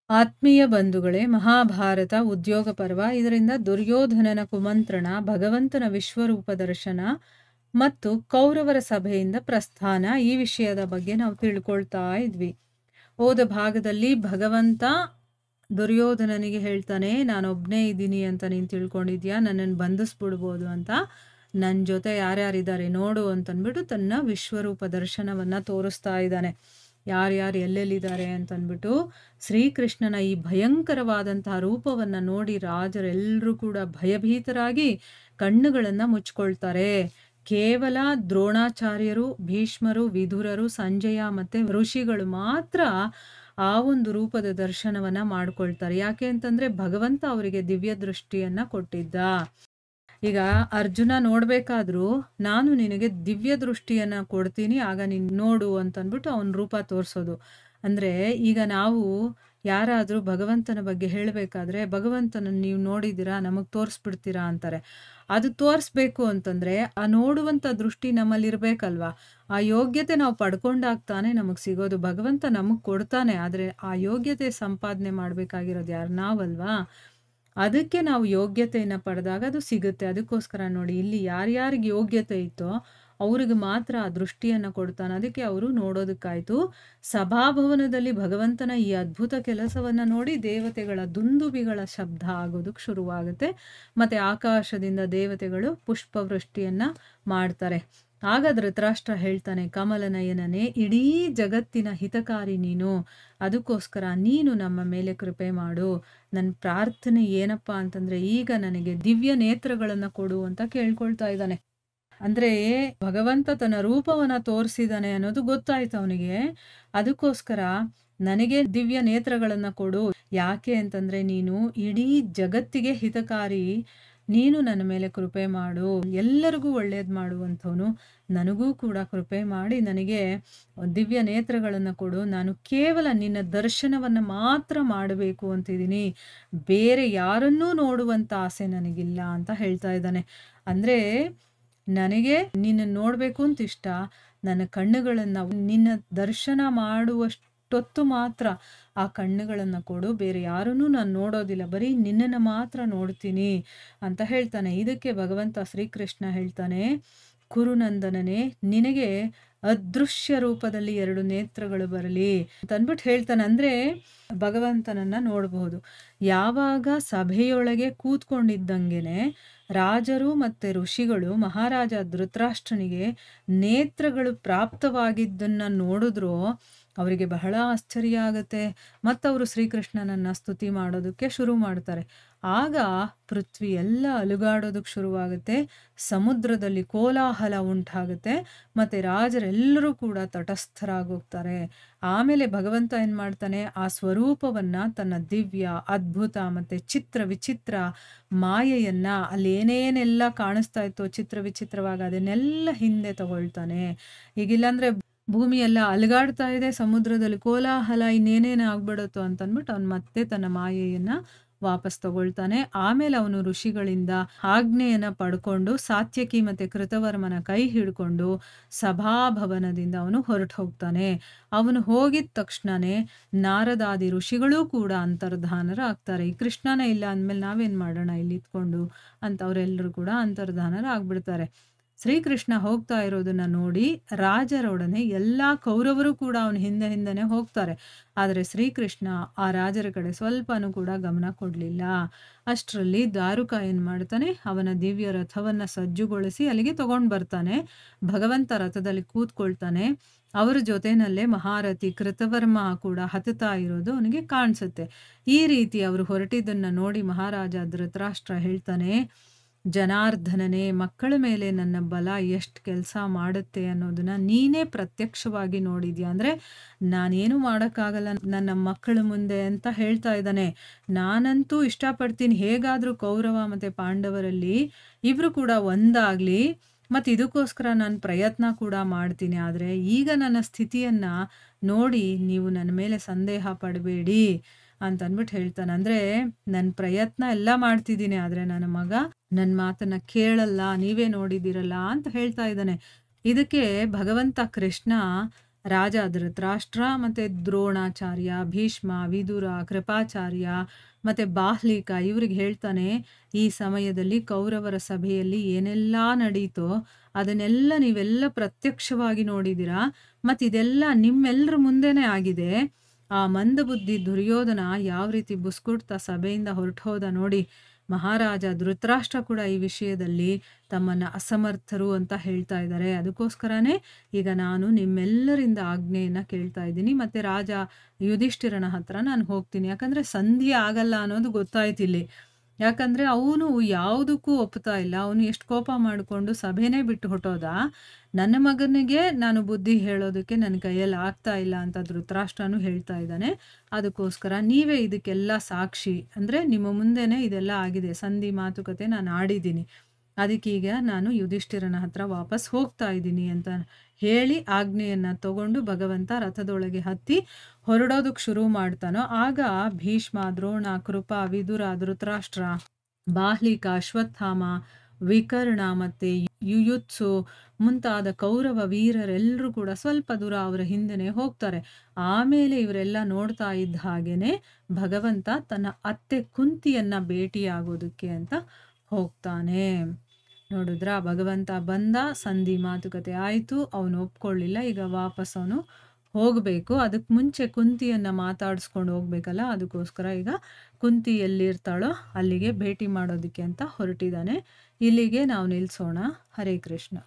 ಆತ್ಮೀಯ ಬಂಧುಗಳೇ, ಮಹಾಭಾರತ ಉದ್ಯೋಗ ಪರ್ವ. ಇದರಿಂದ ದುರ್ಯೋಧನನ ಕುಮಂತ್ರಣ, ಭಗವಂತನ ವಿಶ್ವರೂಪ ದರ್ಶನ ಮತ್ತು ಕೌರವರ ಸಭೆಯಿಂದ ಪ್ರಸ್ಥಾನ, ಈ ವಿಷಯದ ಬಗ್ಗೆ ನಾವು ತಿಳ್ಕೊಳ್ತಾ ಇದ್ವಿ. ಹೋದ ಭಾಗದಲ್ಲಿ ಭಗವಂತ ದುರ್ಯೋಧನನಿಗೆ ಹೇಳ್ತಾನೆ, ನಾನೊಬ್ನೇ ಇದ್ದೀನಿ ಅಂತ ನೀನು ತಿಳ್ಕೊಂಡಿದ್ಯಾ, ನನ್ನನ್ನು ಬಂಧಿಸ್ಬಿಡ್ಬೋದು ಅಂತ, ನನ್ನ ಜೊತೆ ಯಾರ್ಯಾರಿದ್ದಾರೆ ನೋಡು ಅಂತಂದ್ಬಿಟ್ಟು ತನ್ನ ವಿಶ್ವರೂಪ ದರ್ಶನವನ್ನು ತೋರಿಸ್ತಾ ಇದ್ದಾನೆ. ಯಾರ್ಯಾರು ಎಲ್ಲೆಲ್ಲಿದ್ದಾರೆ ಅಂತಂದ್ಬಿಟ್ಟು ಶ್ರೀಕೃಷ್ಣನ ಈ ಭಯಂಕರವಾದಂತಹ ರೂಪವನ್ನು ನೋಡಿ ರಾಜರೆಲ್ಲರೂ ಕೂಡ ಭಯಭೀತರಾಗಿ ಕಣ್ಣುಗಳನ್ನು ಮುಚ್ಕೊಳ್ತಾರೆ. ಕೇವಲ ದ್ರೋಣಾಚಾರ್ಯರು, ಭೀಷ್ಮರು, ವಿದುರರು, ಸಂಜಯ ಮತ್ತು ಋಷಿಗಳು ಮಾತ್ರ ಆ ಒಂದು ರೂಪದ ದರ್ಶನವನ್ನು ಮಾಡ್ಕೊಳ್ತಾರೆ. ಯಾಕೆ ಅಂತಂದರೆ ಭಗವಂತ ಅವರಿಗೆ ದಿವ್ಯ ದೃಷ್ಟಿಯನ್ನು ಕೊಟ್ಟಿದ್ದ. ಈಗ ಅರ್ಜುನ ನೋಡ್ಬೇಕಾದ್ರೂ ನಾನು ನಿನಗೆ ದಿವ್ಯ ದೃಷ್ಟಿಯನ್ನು ಕೊಡ್ತೀನಿ, ಆಗ ನೀನು ನೋಡು ಅಂತಂದ್ಬಿಟ್ಟು ಅವನ ರೂಪ ತೋರಿಸೋದು. ಅಂದರೆ ಈಗ ನಾವು ಯಾರಾದರೂ ಭಗವಂತನ ಬಗ್ಗೆ ಹೇಳಬೇಕಾದ್ರೆ, ಭಗವಂತನ ನೀವು ನೋಡಿದ್ದೀರಾ, ನಮಗೆ ತೋರಿಸ್ಬಿಡ್ತೀರಾ ಅಂತಾರೆ. ಅದು ತೋರಿಸ್ಬೇಕು ಅಂತಂದರೆ ಆ ನೋಡುವಂಥ ದೃಷ್ಟಿ ನಮ್ಮಲ್ಲಿರಬೇಕಲ್ವ. ಆ ಯೋಗ್ಯತೆ ನಾವು ಪಡ್ಕೊಂಡಾಗ್ತಾನೆ ನಮಗೆ ಸಿಗೋದು. ಭಗವಂತ ನಮಗೆ ಕೊಡ್ತಾನೆ, ಆದರೆ ಆ ಯೋಗ್ಯತೆ ಸಂಪಾದನೆ ಮಾಡಬೇಕಾಗಿರೋದು ಯಾರು? ನಾವಲ್ವಾ. ಅದಕ್ಕೆ ನಾವು ಯೋಗ್ಯತೆಯನ್ನು ಪಡೆದಾಗ ಅದು ಸಿಗುತ್ತೆ. ಅದಕ್ಕೋಸ್ಕರ ನೋಡಿ, ಇಲ್ಲಿ ಯಾರ್ಯಾರಿಗೆ ಯೋಗ್ಯತೆ ಇತ್ತೋ ಅವ್ರಿಗೆ ಮಾತ್ರ ಆ ದೃಷ್ಟಿಯನ್ನು ಕೊಡ್ತಾನೆ. ಅದಕ್ಕೆ ಅವರು ನೋಡೋದಕ್ಕಾಯ್ತು. ಸಭಾಭವನದಲ್ಲಿ ಭಗವಂತನ ಈ ಅದ್ಭುತ ಕೆಲಸವನ್ನು ನೋಡಿ ದೇವತೆಗಳ ದುಂದುಬಿಗಳ ಶಬ್ದ ಆಗೋದಕ್ಕೆ ಶುರುವಾಗುತ್ತೆ. ಮತ್ತು ಆಕಾಶದಿಂದ ದೇವತೆಗಳು ಪುಷ್ಪವೃಷ್ಟಿಯನ್ನು ಮಾಡ್ತಾರೆ. ಆಗ ಧೃತರಾಷ್ಟ್ರ ಹೇಳ್ತಾನೆ, ಕಮಲನಯನನೇ, ಇಡೀ ಜಗತ್ತಿನ ಹಿತಕಾರಿ ನೀನು, ಅದಕ್ಕೋಸ್ಕರ ನೀನು ನಮ್ಮ ಮೇಲೆ ಕೃಪೆ ಮಾಡು. ನನ್ನ ಪ್ರಾರ್ಥನೆ ಏನಪ್ಪ ಅಂತಂದರೆ, ಈಗ ನನಗೆ ದಿವ್ಯ ನೇತ್ರಗಳನ್ನು ಕೊಡು ಅಂತ ಕೇಳ್ಕೊಳ್ತಾ ಇದ್ದಾನೆ. ಅಂದರೆ ಭಗವಂತ ತನ್ನ ರೂಪವನ್ನು ತೋರಿಸಿದ್ದಾನೆ ಅನ್ನೋದು ಗೊತ್ತಾಯ್ತು ಅವನಿಗೆ. ಅದಕ್ಕೋಸ್ಕರ ನನಗೆ ದಿವ್ಯ ನೇತ್ರಗಳನ್ನು ಕೊಡು. ಯಾಕೆ ಅಂತಂದರೆ ನೀನು ಇಡೀ ಜಗತ್ತಿಗೆ ಹಿತಕಾರಿ, ನೀನು ನನ್ನ ಮೇಲೆ ಕೃಪೆ ಮಾಡು, ಎಲ್ಲರಿಗೂ ಒಳ್ಳೇದು ಮಾಡುವಂಥವನು, ನನಗೂ ಕೂಡ ಕೃಪೆ ಮಾಡಿ ನನಗೆ ದಿವ್ಯ ನೇತ್ರಗಳನ್ನು ಕೊಡು. ನಾನು ಕೇವಲ ನಿನ್ನ ದರ್ಶನವನ್ನು ಮಾತ್ರ ಮಾಡಬೇಕು ಅಂತಿದ್ದೀನಿ, ಬೇರೆ ಯಾರನ್ನೂ ನೋಡುವಂಥ ಆಸೆ ನನಗಿಲ್ಲ ಅಂತ ಹೇಳ್ತಾ ಇದ್ದಾನೆ. ಅಂದರೆ ನನಗೆ ನಿನ್ನ ನೋಡಬೇಕು ಅಂತ ಇಷ್ಟ, ನನ್ನ ಕಣ್ಣುಗಳನ್ನು ನಿನ್ನ ದರ್ಶನ ಮಾಡುವಷ್ಟೊತ್ತು ಮಾತ್ರ ಆ ಕಣ್ಣುಗಳನ್ನು ಕೊಡು, ಬೇರೆ ಯಾರನ್ನೂ ನಾನು ನೋಡೋದಿಲ್ಲ, ಬರೀ ನಿನ್ನನ್ನು ಮಾತ್ರ ನೋಡ್ತೀನಿ ಅಂತ ಹೇಳ್ತಾನೆ. ಇದಕ್ಕೆ ಭಗವಂತ ಶ್ರೀಕೃಷ್ಣ ಹೇಳ್ತಾನೆ, ಕುರುನಂದನನೇ, ನಿನಗೆ ಅದೃಶ್ಯ ರೂಪದಲ್ಲಿ 2 ನೇತ್ರಗಳು ಬರಲಿ ಅಂತಂದ್ಬಿಟ್ಟು ಹೇಳ್ತಾನೆ. ಅಂದರೆ ಭಗವಂತನನ್ನು ನೋಡಬಹುದು. ಯಾವಾಗ ಸಭೆಯೊಳಗೆ ಕೂತ್ಕೊಂಡಿದ್ದಂಗೆನೆ ರಾಜರು ಮತ್ತು ಋಷಿಗಳು ಮಹಾರಾಜ ಧೃತರಾಷ್ಟ್ರನಿಗೆ ನೇತ್ರಗಳು ಪ್ರಾಪ್ತವಾಗಿದ್ದನ್ನು ನೋಡಿದ್ರು ಅವರಿಗೆ ಬಹಳ ಆಶ್ಚರ್ಯ ಆಗುತ್ತೆ. ಮತ್ತು ಅವರು ಶ್ರೀಕೃಷ್ಣನನ್ನು ಸ್ತುತಿ ಮಾಡೋದಕ್ಕೆ ಶುರು ಮಾಡ್ತಾರೆ. ಆಗ ಪೃಥ್ವಿ ಎಲ್ಲ ಅಲುಗಾಡೋದಕ್ಕೆ ಶುರುವಾಗುತ್ತೆ, ಸಮುದ್ರದಲ್ಲಿ ಕೋಲಾಹಲ ಉಂಟಾಗುತ್ತೆ, ಮತ್ತು ರಾಜರೆಲ್ಲರೂ ಕೂಡ ತಟಸ್ಥರಾಗೋಗ್ತಾರೆ. ಆಮೇಲೆ ಭಗವಂತ ಏನು ಮಾಡ್ತಾನೆ, ಆ ಸ್ವರೂಪವನ್ನು ತನ್ನ ದಿವ್ಯ ಅದ್ಭುತ ಮತ್ತು ಚಿತ್ರ ವಿಚಿತ್ರ ಮಾಯೆಯನ್ನು, ಅಲ್ಲಿ ಏನೇನೆಲ್ಲ ಕಾಣಿಸ್ತಾ ಇತ್ತೋ ಚಿತ್ರ ವಿಚಿತ್ರವಾಗಿ ಅದನ್ನೆಲ್ಲ ಹಿಂದೆ ತಗೊಳ್ತಾನೆ. ಈಗಿಲ್ಲಾಂದರೆ ಭೂಮಿಯೆಲ್ಲ ಅಲುಗಾಡ್ತಾ ಇದೆ, ಸಮುದ್ರದಲ್ಲಿ ಕೋಲಾಹಲ, ಇನ್ನೇನೇನು ಆಗ್ಬಿಡುತ್ತೋ ಅಂತಂದ್ಬಿಟ್ಟು ಅವನು ಮತ್ತೆ ತನ್ನ ಮಾಯೆಯನ್ನು ವಾಪಸ್ ತಗೊಳ್ತಾನೆ. ಆಮೇಲೆ ಅವನು ಋಷಿಗಳಿಂದ ಆಜ್ಞೆಯನ್ನು ಪಡ್ಕೊಂಡು ಸಾತ್ಯಕಿ ಮತ್ತು ಕೃತವರ್ಮನ ಕೈ ಹಿಡ್ಕೊಂಡು ಸಭಾಭವನದಿಂದ ಅವನು ಹೊರಟು ಹೋಗ್ತಾನೆ. ಅವನು ಹೋಗಿದ ತಕ್ಷಣವೇ ನಾರದಾದಿ ಋಷಿಗಳೂ ಕೂಡ ಅಂತರ್ಧಾನರಾಗ್ತಾರೆ. ಈ ಕೃಷ್ಣನೇ ಇಲ್ಲ ಅಂದಮೇಲೆ ನಾವೇನು ಮಾಡೋಣ ಇಲ್ಲಿ ಇತ್ಕೊಂಡು ಅಂತ ಅವರೆಲ್ಲರೂ ಕೂಡ ಅಂತರ್ಧಾನರಾಗ್ಬಿಡ್ತಾರೆ. ಶ್ರೀಕೃಷ್ಣ ಹೋಗ್ತಾ ಇರೋದನ್ನು ನೋಡಿ ರಾಜರೊಡನೆ ಎಲ್ಲ ಕೌರವರು ಕೂಡ ಅವನ ಹಿಂದೆನೇ ಹೋಗ್ತಾರೆ. ಆದರೆ ಶ್ರೀಕೃಷ್ಣ ಆ ರಾಜರ ಕಡೆ ಸ್ವಲ್ಪನೂ ಕೂಡ ಗಮನ ಕೊಡಲಿಲ್ಲ. ಅಷ್ಟರಲ್ಲಿ ದಾರುಕ ಏನು ಮಾಡ್ತಾನೆ, ಅವನ ದಿವ್ಯ ರಥವನ್ನು ಸಜ್ಜುಗೊಳಿಸಿ ಅಲ್ಲಿಗೆ ತಗೊಂಡು ಬರ್ತಾನೆ. ಭಗವಂತ ರಥದಲ್ಲಿ ಕೂತ್ಕೊಳ್ತಾನೆ. ಅವರ ಜೊತೆಯಲ್ಲೇ ಮಹಾರಥಿ ಕೃತವರ್ಮ ಕೂಡ ಹತ್ತುತ್ತಾ ಇರೋದು ಅವನಿಗೆ ಕಾಣಿಸುತ್ತೆ. ಈ ರೀತಿ ಅವರು ಹೊರಟಿದ್ದನ್ನು ನೋಡಿ ಮಹಾರಾಜ ಧೃತರಾಷ್ಟ್ರ ಹೇಳ್ತಾನೆ, ಜನಾರ್ದನನೇ, ಮಕ್ಕಳ ಮೇಲೆ ನನ್ನ ಬಲ ಎಷ್ಟು ಕೆಲಸ ಮಾಡುತ್ತೆ ಅನ್ನೋದನ್ನ ನೀನೇ ಪ್ರತ್ಯಕ್ಷವಾಗಿ ನೋಡಿದ್ಯಾ. ಅಂದರೆ ನಾನೇನು ಮಾಡೋಕ್ಕಾಗಲ್ಲ ನನ್ನ ಮಕ್ಕಳ ಮುಂದೆ ಅಂತ ಹೇಳ್ತಾ ಇದ್ದಾನೆ. ನಾನಂತೂ ಇಷ್ಟಪಡ್ತೀನಿ ಹೇಗಾದರೂ ಕೌರವ ಮತ್ತು ಪಾಂಡವರಲ್ಲಿ ಇವರು ಕೂಡ ಒಂದಾಗಲಿ, ಮತ್ತು ಇದಕ್ಕೋಸ್ಕರ ನಾನು ಪ್ರಯತ್ನ ಕೂಡ ಮಾಡ್ತೀನಿ. ಆದರೆ ಈಗ ನನ್ನ ಸ್ಥಿತಿಯನ್ನು ನೋಡಿ ನೀವು ನನ್ನ ಮೇಲೆ ಸಂದೇಹ ಪಡಬೇಡಿ ಅಂತಂದ್ಬಿಟ್ಟು ಹೇಳ್ತಾನೆ. ಅಂದರೆ ನನ್ನ ಪ್ರಯತ್ನ ಎಲ್ಲ ಮಾಡ್ತಿದ್ದೀನಿ, ಆದರೆ ನನ್ನ ಮಗ ನನ್ನ ಮಾತನ್ನು ಕೇಳಲ್ಲ, ನೀವೇ ನೋಡಿದ್ದೀರಲ್ಲ ಅಂತ ಹೇಳ್ತಾ ಇದ್ದಾನೆ. ಇದಕ್ಕೆ ಭಗವಂತ ಕೃಷ್ಣ ರಾಜ ಧೃತರಾಷ್ಟ್ರ ಮತ್ತು ದ್ರೋಣಾಚಾರ್ಯ, ಭೀಷ್ಮ, ವಿದುರ, ಕೃಪಾಚಾರ್ಯ ಮತ್ತು ಬಾಹ್ಲಿಕ ಇವ್ರಿಗೆ ಹೇಳ್ತಾನೆ, ಈ ಸಮಯದಲ್ಲಿ ಕೌರವರ ಸಭೆಯಲ್ಲಿ ಏನೆಲ್ಲ ನಡೀತೋ ಅದನ್ನೆಲ್ಲ ನೀವೆಲ್ಲ ಪ್ರತ್ಯಕ್ಷವಾಗಿ ನೋಡಿದ್ದೀರಾ, ಮತ್ತು ಇದೆಲ್ಲ ನಿಮ್ಮೆಲ್ಲರ ಮುಂದೆನೇ ಆಗಿದೆ. ಆ ಮಂದಬುದ್ಧಿ ದುರ್ಯೋಧನ ಯಾವ ರೀತಿ ಬುಸ್ಕುಡ್ತಾ ಸಭೆಯಿಂದ ಹೊರಟು ಹೋದ ನೋಡಿ. ಮಹಾರಾಜ ಧೃತರಾಷ್ಟ್ರ ಕೂಡ ಈ ವಿಷಯದಲ್ಲಿ ತಮ್ಮನ್ನು ಅಸಮರ್ಥರು ಅಂತ ಹೇಳ್ತಾ ಇದ್ದಾರೆ. ಅದಕ್ಕೋಸ್ಕರನೇ ಈಗ ನಾನು ನಿಮ್ಮೆಲ್ಲರಿಂದ ಆಜ್ಞೆಯನ್ನು ಕೇಳ್ತಾ ಇದ್ದೀನಿ. ಮತ್ತು ರಾಜ ಯುಧಿಷ್ಠಿರನ ಹತ್ರ ನಾನು ಹೋಗ್ತೀನಿ, ಯಾಕಂದರೆ ಸಂಧಿ ಆಗಲ್ಲ ಅನ್ನೋದು ಗೊತ್ತಾಯ್ತಿಲ್ಲಿ. ಯಾಕಂದರೆ ಅವನು ಯಾವುದಕ್ಕೂ ಒಪ್ತಾ ಇಲ್ಲ. ಅವನು ಎಷ್ಟು ಕೋಪ ಮಾಡಿಕೊಂಡು ಸಭೆನೇ ಬಿಟ್ಟು ಹೊಟ್ಟೋದ. ನನ್ನ ಮಗನಿಗೆ ನಾನು ಬುದ್ಧಿ ಹೇಳೋದಕ್ಕೆ ನನ್ನ ಕೈಯಲ್ಲಿ ಆಗ್ತಾ ಇಲ್ಲ ಅಂತ ಧೃತರಾಷ್ಟ್ರನೂ ಹೇಳ್ತಾ ಇದ್ದಾನೆ. ಅದಕ್ಕೋಸ್ಕರ ನೀವೇ ಇದಕ್ಕೆಲ್ಲ ಸಾಕ್ಷಿ, ಅಂದರೆ ನಿಮ್ಮ ಮುಂದೆನೇ ಇದೆಲ್ಲ ಆಗಿದೆ, ಸಂಧಿ ಮಾತುಕತೆ ನಾನು ಆಡಿದ್ದೀನಿ, ಅದಕ್ಕೀಗ ನಾನು ಯುಧಿಷ್ಠಿರನ ಹತ್ರ ವಾಪಸ್ ಹೋಗ್ತಾ ಇದ್ದೀನಿ ಅಂತ ಹೇಳಿ ಆಜ್ಞೆಯನ್ನು ತಗೊಂಡು ಭಗವಂತ ರಥದೊಳಗೆ ಹತ್ತಿ ಹೊರಡೋದಕ್ಕೆ ಶುರು ಮಾಡ್ತಾನೋ, ಆಗ ಭೀಷ್ಮ, ದ್ರೋಣ, ಕೃಪಾ, ವಿದುರ, ಧೃತರಾಷ್ಟ್ರ, ಬಾಹ್ಲಿಕ, ಅಶ್ವತ್ಥಾಮ, ವಿಕರ್ಣ ಮತ್ತು ಯುಯುತ್ಸು ಮುಂತಾದ ಕೌರವ ವೀರರೆಲ್ಲರೂ ಕೂಡ ಸ್ವಲ್ಪ ದೂರ ಅವರ ಹಿಂದೆನೇ ಹೋಗ್ತಾರೆ. ಆಮೇಲೆ ಇವರೆಲ್ಲ ನೋಡ್ತಾ ಇದ್ದ ಹಾಗೇನೆ ಭಗವಂತ ತನ್ನ ಅತ್ತೆ ಕುಂತಿಯನ್ನು ಭೇಟಿಯಾಗೋದಕ್ಕೆ ಅಂತ ಹೋಗ್ತಾನೆ. ನೋಡಿದ್ರ, ಭಗವಂತ ಬಂದ, ಸಂಧಿ ಮಾತುಕತೆ ಆಯಿತು, ಅವನು ಒಪ್ಕೊಳ್ಳಿಲ್ಲ, ಈಗ ವಾಪಸ್ ಅವನು ಹೋಗಬೇಕು. ಅದಕ್ಕೆ ಮುಂಚೆ ಕುಂತಿಯನ್ನು ಮಾತಾಡಿಸ್ಕೊಂಡು ಹೋಗ್ಬೇಕಲ್ಲ, ಅದಕ್ಕೋಸ್ಕರ ಈಗ ಕುಂತಿ ಎಲ್ಲಿರ್ತಾಳೋ ಅಲ್ಲಿಗೆ ಭೇಟಿ ಮಾಡೋದಕ್ಕೆ ಅಂತ ಹೊರಟಿದ್ದಾನೆ. ಇಲ್ಲಿಗೆ ನಾವು ನಿಲ್ಲಿಸೋಣ. ಹರೇ ಕೃಷ್ಣ.